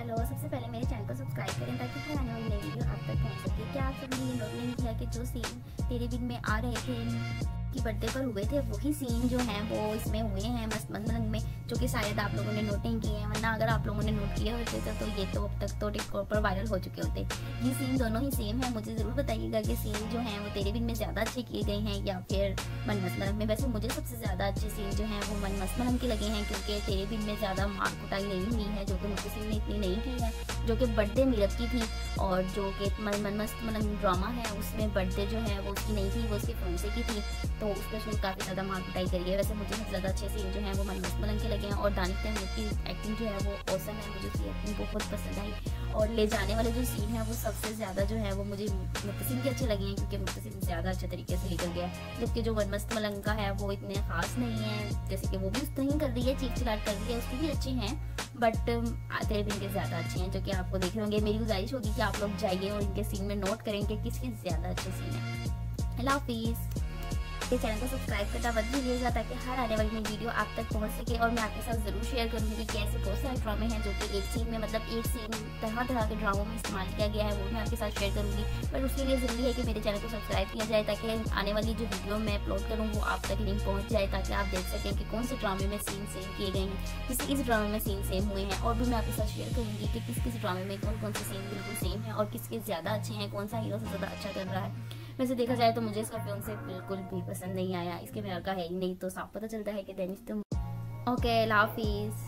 Hello, सबसे पहले मेरे चैनल को सब्सक्राइब करें ताकि हर आने वाली नई वीडियो आप तक पहुंच सके। क्या आप सबने ये नोट नहीं किया कि जो सीन तेरे बिन में आ रहे थे की बर्थडे पर हुए थे, वही सीन जो हैं वो इसमें हुए हैं मस्त मंगल में, जो कि शायद आप लोगों ने नोट नहीं किए हैं। वरना अगर आप लोगों ने नोट किए होते तो ये तो अब तक तो टिकटॉक पर वायरल हो चुके होते। ये सीन दोनों ही सेम है। मुझे ज़रूर बताइएगा कि सीन जो हैं वो तेरे बिन में ज़्यादा अच्छे किए गए हैं या फिर मन मस्त मलंग में। वैसे मुझे सबसे ज़्यादा अच्छे सीन जो हैं वो मन मस्त मलंग के लगे हैं, क्योंकि तेरे बिन में ज़्यादा मार कुटाई नहीं हुई है, जो कि मुझे सीन ने इतनी नहीं की है, जो कि बर्थडे मीरत की थी। और जो कि मन मस्त मलंग ड्रामा है उसमें बर्थडे जो है वो उसकी नहीं थी, वो उसके फ्रेंड की थी, तो उसमें उसने काफ़ी ज़्यादा मार कुटाई करी है। वैसे मुझे सबसे ज़्यादा अच्छे सीन जो हैं वो मन मस्त मलंग के लगे हैं। और दानिश तहमीद की एक्टिंग जो है वो औसम है, मुझे उसकी एक्टिंग बहुत पसंद आई। और ले जाने वाले जो सीन है वो सबसे ज़्यादा जो है वो मुझे मुत्तसिम के अच्छे लगे हैं, क्योंकि मुत्तसिम ज़्यादा अच्छे तरीके से लेकर गया है। जबकि जो मन मस्त मलंग का है वो इतने खास नहीं है, जैसे कि वो भी उतना ही कर रही है, चीख चिल्लाट कर रही है, उसके भी अच्छे हैं, बट तेरे बिन के ज़्यादा अच्छे हैं, जो कि आपको देखे होंगे। मेरी गुजारिश होगी कि आप लोग जाइए और इनके सीन में नोट करें कि किसके ज़्यादा अच्छे सीन हैं। अल्लाह हाफिज़। ये चैनल को सब्सक्राइब करना मत भूलिएगा ताकि हर आने वाली नई वीडियो आप तक पहुंच सके। और मैं आपके साथ ज़रूर शेयर करूंगी कि ऐसे बहुत सारे ड्रामे हैं जो कि एक सीन में, मतलब एक सीन तरह तरह के ड्रामों में इस्तेमाल किया गया है, वो मैं आपके साथ शेयर करूंगी। पर उसके लिए ज़रूरी है कि मेरे चैनल को सब्सक्राइब किया जाए, ताकि आने वाली जो वीडियो मैं अपलोड करूँ वो आप तक लिंक पहुँच जाए, ताकि आप देख सकें कि कौन से ड्रामे में सीन सेम किए गए हैं, जैसे इस ड्रामे में सीन सेम हुए हैं। और भी मैं आपके साथ शेयर करूँगी कि किस किस ड्रामे में कौन कौन से सीन बिल्कुल सेम है और किसके ज़्यादा अच्छे हैं, कौन सा हीरो से ज़्यादा अच्छा कर रहा है। वैसे देखा जाए तो मुझे इसका फिल्म से बिल्कुल भी पसंद नहीं आया, इसके मेरा का है ही नहीं, तो साफ पता चलता है कि देनिश तुम ओके। अल्लाह हाफिज़।